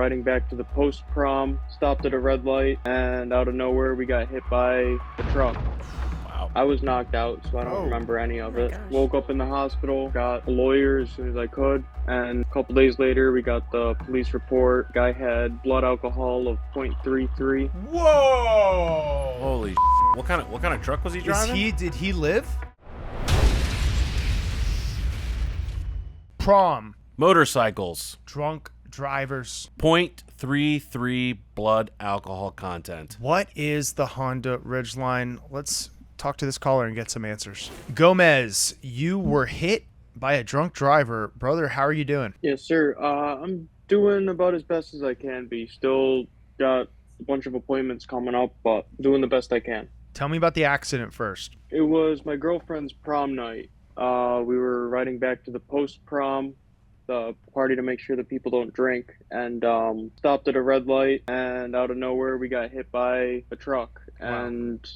riding back to the post-prom, stopped at a red light, and out of nowhere we got hit by a truck. Wow. I was knocked out, so I don't remember any of it. Woke up in the hospital, got a lawyer as soon as I could, and a couple days later we got the police report. Guy had blood alcohol of 0.33. Whoa! Holy what kind of truck was he driving? Did he live? Prom. Motorcycles. Drunk drivers. 0.33 blood alcohol content. What is the Honda Ridgeline? Let's talk to this caller and get some answers. Gomez, you were hit by a drunk driver. Brother, how are you doing? Yes, sir. I'm doing about as best as I can be. Still got a bunch of appointments coming up, but doing the best I can. Tell me about the accident first. It was my girlfriend's prom night. We were riding back to the post-prom, the party to make sure that people don't drink, and stopped at a red light, and out of nowhere we got hit by a truck. Wow. And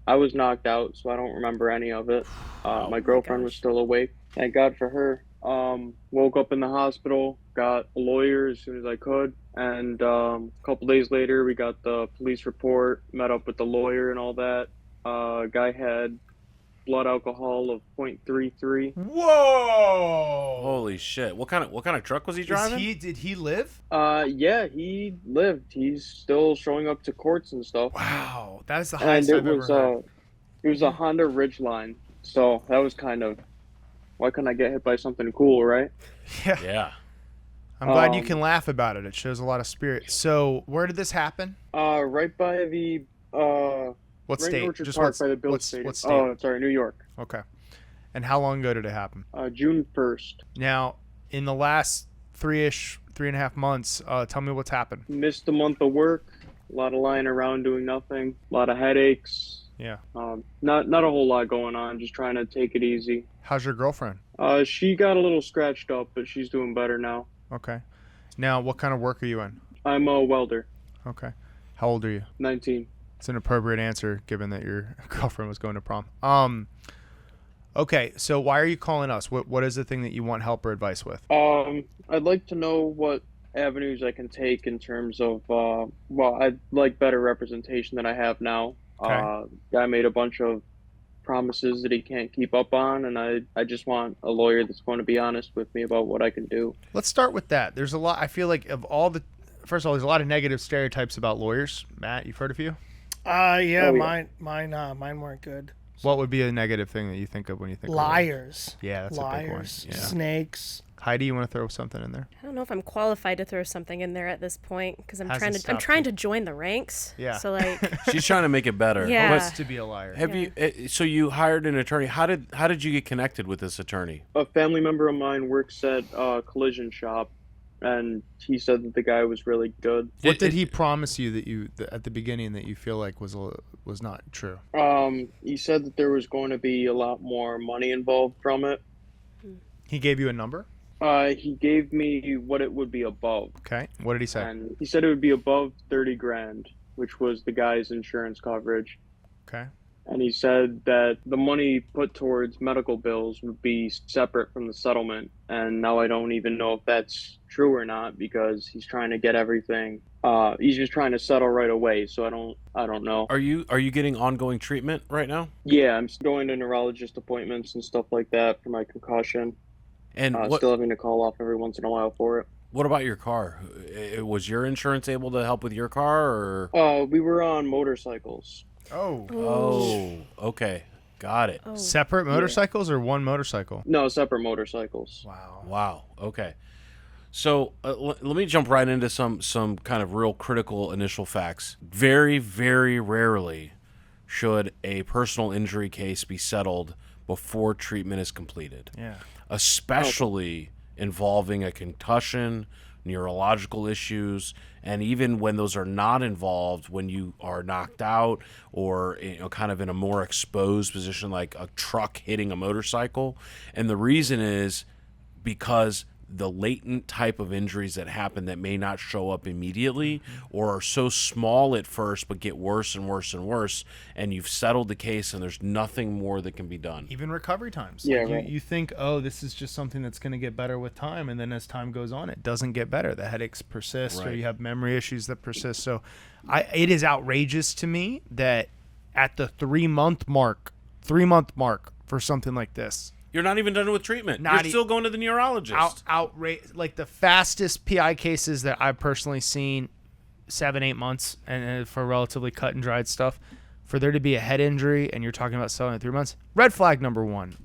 I was knocked out, so I don't remember any of it. My girlfriend was still awake. Thank God for her. Woke up in the hospital, got a lawyer as soon as I could, and a couple days later we got the police report, met up with the lawyer and all that. Guy had blood alcohol of 0.33. Whoa! Holy shit. What kind of truck was he driving? Did he live? Yeah, he lived. He's still showing up to courts and stuff. Wow, that is the And highest I've ever heard. it was a Honda Ridgeline, so that was kind of, why couldn't I get hit by something cool, right? Yeah. I'm glad you can laugh about it. It shows a lot of spirit. So, where did this happen? Right by the What right in state? Orchard Just Park by the Bills Stadium. what state? Oh, sorry, New York. Okay. And how long ago did it happen? June 1st. Now, in the last 3.5 months, tell me what's happened. Missed a month of work. A lot of lying around doing nothing. A lot of headaches. Yeah. Not a whole lot going on. Just trying to take it easy. How's your girlfriend? She got a little scratched up, but she's doing better now. Okay. Now, what kind of work are you in? I'm a welder. Okay. How old are you? 19. It's an appropriate answer given that your girlfriend was going to prom. Okay, so why are you calling us? What is the thing that you want help or advice with? I'd like to know what avenues I can take in terms of, I'd like better representation than I have now. Okay. Guy made a bunch of promises that he can't keep up on, and I just want a lawyer that's going to be honest with me about what I can do. Let's start with that. There's a lot, I feel like first of all, there's a lot of negative stereotypes about lawyers. Matt, you've heard a few? Yeah, Oh, yeah. mine weren't good. What would be a negative thing that you think of when you think Liars. of Yeah, that's a big one. Liars. Yeah. Snakes. Heidi, you want to throw something in there? I don't know if I'm qualified to throw something in there at this point because I'm How's trying this to I'm tough? trying to join the ranks. Yeah. So like She's trying to make it better. Yeah. What's to be a liar? Have you so you hired an attorney. How did you get connected with this attorney? A family member of mine works at a collision shop, and he said that the guy was really good. What did he promise you at the beginning that you feel like was not true? He said that there was going to be a lot more money involved from it. He gave you a number? He gave me what it would be above. Okay. What did he say? And he said it would be above 30 grand, which was the guy's insurance coverage. Okay. And he said that the money put towards medical bills would be separate from the settlement. And now I don't even know if that's true or not, because he's trying to get everything. He's just trying to settle right away. So I don't know. Are you getting ongoing treatment right now? Yeah, I'm going to neurologist appointments and stuff like that for my concussion. And Still having to call off every once in a while for it. what about your car? Was your insurance able to help with your car, or? We were on motorcycles. Oh, okay. Got it. Oh. Separate motorcycles or one motorcycle? No, separate motorcycles. Wow. Okay. So let me jump right into some kind of real critical initial facts. Very, very rarely should a personal injury case be settled before treatment is completed. Yeah. Especially involving a concussion, neurological issues, and even when those are not involved, when you are knocked out or kind of in a more exposed position like a truck hitting a motorcycle. And the reason is because the latent type of injuries that happen that may not show up immediately or are so small at first but get worse and worse and worse, and you've settled the case and there's nothing more that can be done. Even recovery times. Yeah, Like right. you think, oh, this is just something that's going to get better with time, and then as time goes on, it doesn't get better. The headaches persist, or Right. you have memory issues that persist. So, it is outrageous to me that at the 3-month mark for something like this, You're not even done with treatment. Not You're still going to the neurologist. outrage, like the fastest PI cases that I've personally seen, 7-8 months, and for relatively cut and dried stuff, for there to be a head injury and you're talking about selling in 3 months, red flag number one.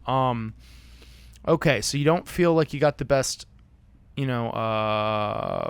Okay, so you don't feel like you got the best,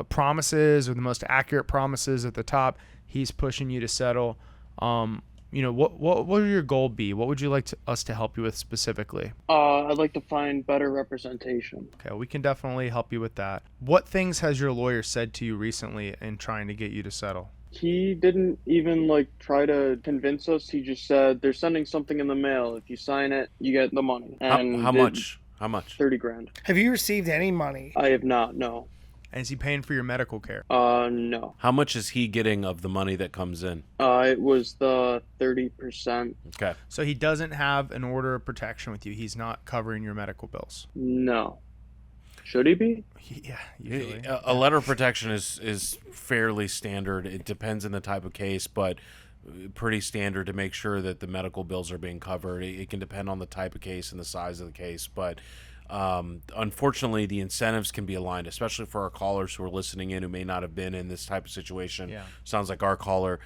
promises or the most accurate promises at the top. He's pushing you to settle. What would your goal be? What would you like us to help you with specifically? I'd like to find better representation. Okay, we can definitely help you with that. What things has your lawyer said to you recently in trying to get you to settle? He didn't even try to convince us. He just said they're sending something in the mail. If you sign it, you get the money. And How much? How much? 30 grand. Have you received any money? I have not. No. And is he paying for your medical care? No. How much is he getting of the money that comes in? It was the 30%. Okay. So he doesn't have an order of protection with you. He's not covering your medical bills. No. Should he be? Yeah, usually. A letter of protection is fairly standard. It depends on the type of case, but pretty standard to make sure that the medical bills are being covered. It can depend on the type of case and the size of the case, but unfortunately the incentives can be aligned, especially for our callers who are listening in who may not have been in this type of situation. Yeah. Sounds like our caller.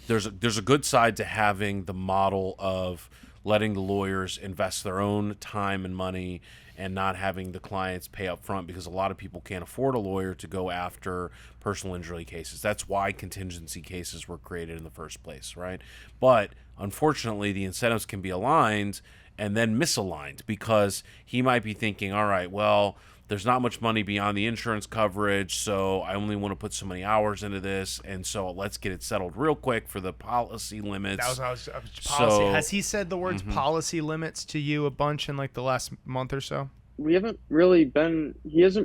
There's a good side to having the model of letting the lawyers invest their own time and money and not having the clients pay up front, because a lot of people can't afford a lawyer to go after personal injury cases. That's why contingency cases were created in the first place, right? But unfortunately, the incentives can be aligned and then misaligned, because he might be thinking, all right, well, there's not much money beyond the insurance coverage, so I only want to put so many hours into this, and so let's get it settled real quick for the policy limits. That was policy. So- Has he said the words policy limits to you a bunch in the last month or so? He hasn't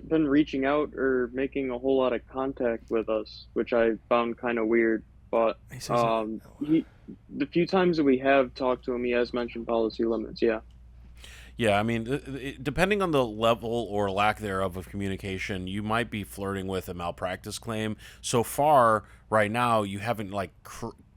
been reaching out or making a whole lot of contact with us, which I found kind of weird. But He says the few times that we have talked to him, he has mentioned policy limits. Yeah. Yeah, I mean, depending on the level or lack thereof of communication, you might be flirting with a malpractice claim. So far, right now, you haven't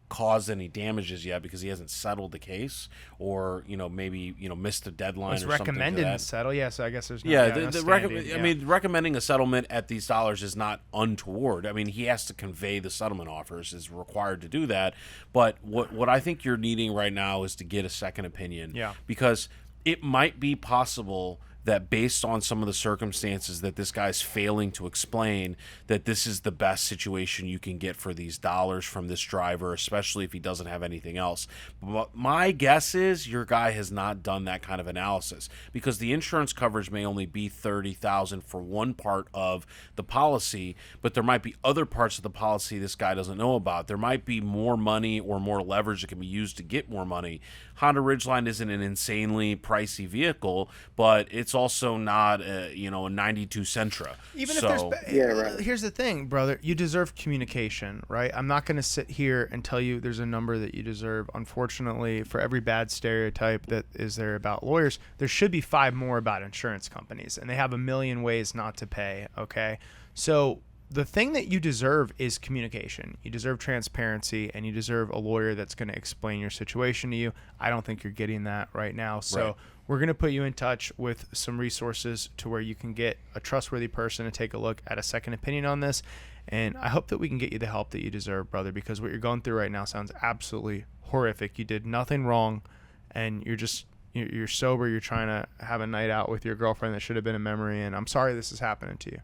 caused any damages yet because he hasn't settled the case, or maybe missed a deadline. was or something to recommended that. to settle. Yeah, so I guess there's no, Yeah, no the standing, yeah. I mean, recommending a settlement at these dollars is not untoward. I mean, he has to convey the settlement offers, is required to do that. But what I think you're needing right now is to get a second opinion. Yeah. Because it might be possible that based on some of the circumstances that this guy's failing to explain, that this is the best situation you can get for these dollars from this driver, especially if he doesn't have anything else. But my guess is your guy has not done that kind of analysis, because the insurance coverage may only be $30,000 for one part of the policy, but there might be other parts of the policy this guy doesn't know about. There might be more money or more leverage that can be used to get more money. Honda Ridgeline isn't an insanely pricey vehicle, but it's also not a 92 Sentra. Even so, if there's, Yeah, right. Here's the thing, brother. You deserve communication, right? I'm not going to sit here and tell you there's a number that you deserve. Unfortunately, for every bad stereotype that is there about lawyers, there should be 5 more about insurance companies, and they have a million ways not to pay. Okay, so the thing that you deserve is communication. You deserve transparency, and you deserve a lawyer that's going to explain your situation to you. I don't think you're getting that right now. So Right. we're going to put you in touch with some resources to where you can get a trustworthy person to take a look at a second opinion on this. And I hope that we can get you the help that you deserve, brother, because what you're going through right now sounds absolutely horrific. You did nothing wrong, and you're sober. You're trying to have a night out with your girlfriend that should have been a memory, and I'm sorry this is happening to you.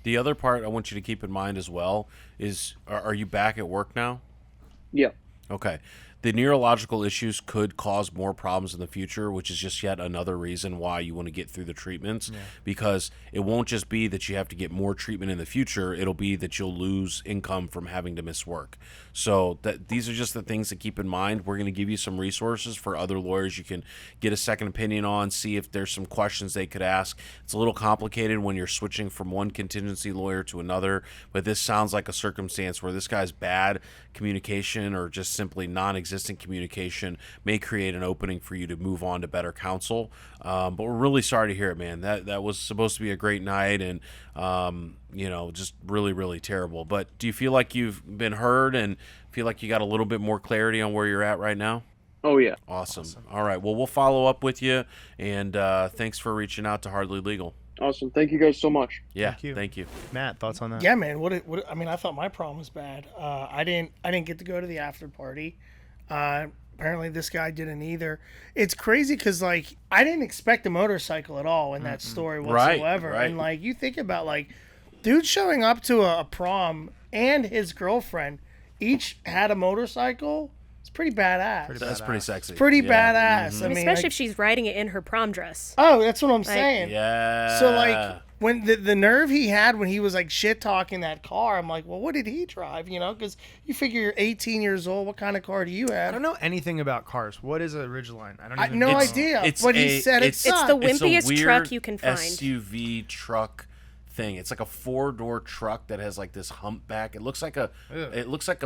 the other part I want you to keep in mind as well is, are you back at work now? Yeah. Okay. the neurological issues could cause more problems in the future, which is just yet another reason why you want to get through the treatments, because it won't just be that you have to get more treatment in the future. It'll be that you'll lose income from having to miss work. So these are just the things to keep in mind. We're going to give you some resources for other lawyers you can get a second opinion on, see if there's some questions they could ask. It's a little complicated when you're switching from one contingency lawyer to another, but this sounds like a circumstance where this guy's bad communication or just simply non-existent communication may create an opening for you to move on to better counsel. But we're really sorry to hear it, man. That was supposed to be a great night, and just really, really terrible. But do you feel like you've been heard and feel like you got a little bit more clarity on where you're at right now? Oh, yeah. Awesome. All right. Well, we'll follow up with you, and thanks for reaching out to Hardly Legal. Awesome. Thank you guys so much. Yeah. Thank you. Thank you. Matt, thoughts on that? Yeah, man. I mean, I thought my prom was bad. I didn't get to go to the after party. Apparently, this guy didn't either. It's crazy because I didn't expect a motorcycle at all in that story whatsoever. Right. And you think about dude showing up to a prom and his girlfriend each had a motorcycle. It's pretty badass. That's pretty sexy. Pretty badass. I mean, especially if she's riding it in her prom dress. Oh, that's what I'm saying. Yeah. So when the nerve he had when he was shit talking that car, I'm like, well, what did he drive? Because you figure you're 18 years old. What kind of car do you I have? don't know anything about cars. What is a Ridgeline? I don't I even no know. idea. It's But he said it It's the sucked. wimpiest weird truck you can find. SUV truck thing. It's like a 4-door truck that has this humpback. It looks like a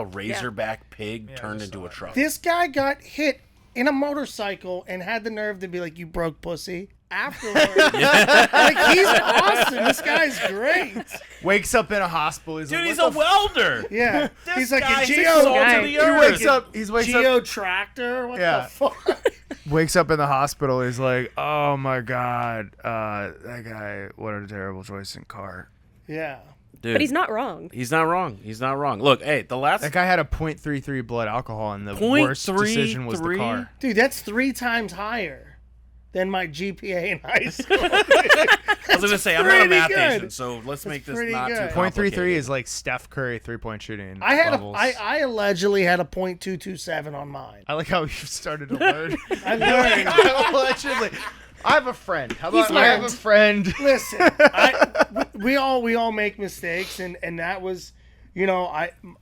razorback pig turned into a truck. This guy got hit in a motorcycle and had the nerve to be like, "You broke pussy." Afterwards, he's awesome. This guy's great. Wakes up in a hospital. He's Dude, like, he's what a the welder. Yeah, he's like guy a is Geo. salt guy. of the He earth. wakes up. He wakes Geo up. tractor. What Yeah. the fuck? Wakes up in the hospital. He's like, "Oh my god, that guy! What a terrible choice in car." Yeah. Dude, But he's not wrong. He's not wrong. He's not wrong. Look, hey, the last That guy had a .33 blood alcohol, and the worst decision was the 0.33? car. Dude, that's 3 times higher than my GPA in high school. I was gonna say I'm not a pretty math good. agent, so let's make this pretty not too good. complicated. .33 is like Steph Curry 3-point shooting. I had levels. I allegedly had a .227 on mine. I like how you started to learn. I learned. Allegedly. I have a friend. How about He's I have a learned. friend? Listen, we all make mistakes, and that was,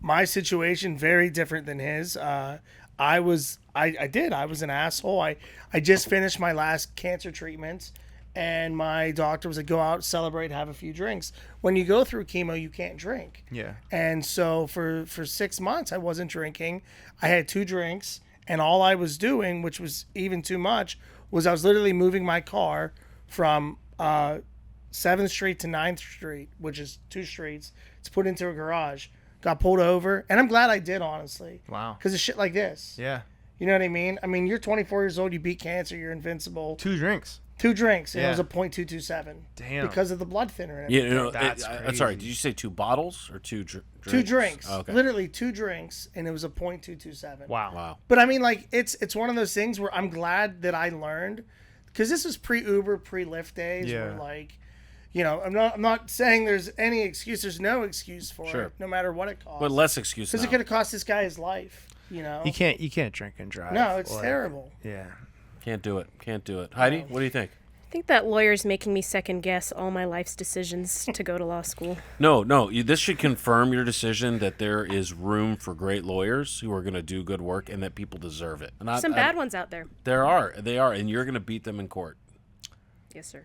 my situation very different than his. I was an asshole. I just finished my last cancer treatment, and my doctor was like, go out, celebrate, have a few drinks. When you go through chemo, you can't drink. Yeah. And so for 6 months, I wasn't drinking. I had 2 drinks, and all I was doing, which was even too much, was I was literally moving my car from 7th Street to 9th Street, which is 2 streets, to put into a garage. Got pulled over, and I'm glad I did, honestly. Wow. Because of shit like this. Yeah. You know what I mean? I mean, you're 24 years old, you beat cancer, you're invincible. 2 drinks. 2 drinks, and it Yeah. was a .227. Damn. Because of the blood thinner. And Yeah, everything. That's I'm sorry. crazy. Did you say 2 bottles or 2 drinks? 2 drinks. Oh, okay. Literally 2 drinks, and it was a .227. Wow. Wow. But I mean, it's one of those things where I'm glad that I learned, because this was pre-Uber, pre-Lyft days. Yeah. Where I'm not saying there's any excuse. There's no excuse for Sure. it, no matter what it costs. But less excuse because it now. could have cost this guy his life. You You can't drink and drive. No, it's Like, terrible. Yeah. Can't do it. Heidi, what do you think? I think that lawyer's making me second guess all my life's decisions to go to law school. No. This should confirm your decision that there is room for great lawyers who are going to do good work and that people deserve it. And Some bad ones out there. There are. They are. And you're going to beat them in court. Yes, sir.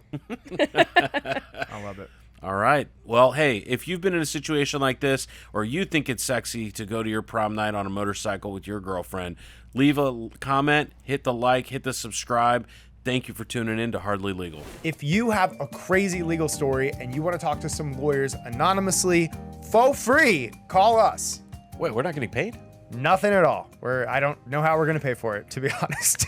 I love it. All right. Well, hey, if you've been in a situation like this or you think it's sexy to go to your prom night on a motorcycle with your girlfriend, leave a comment, hit the like, hit the subscribe. Thank you for tuning in to Hardly Legal. If you have a crazy legal story and you want to talk to some lawyers anonymously, for free, call us. Wait, we're not getting paid? Nothing at all. I don't know how we're going to pay for it, to be honest.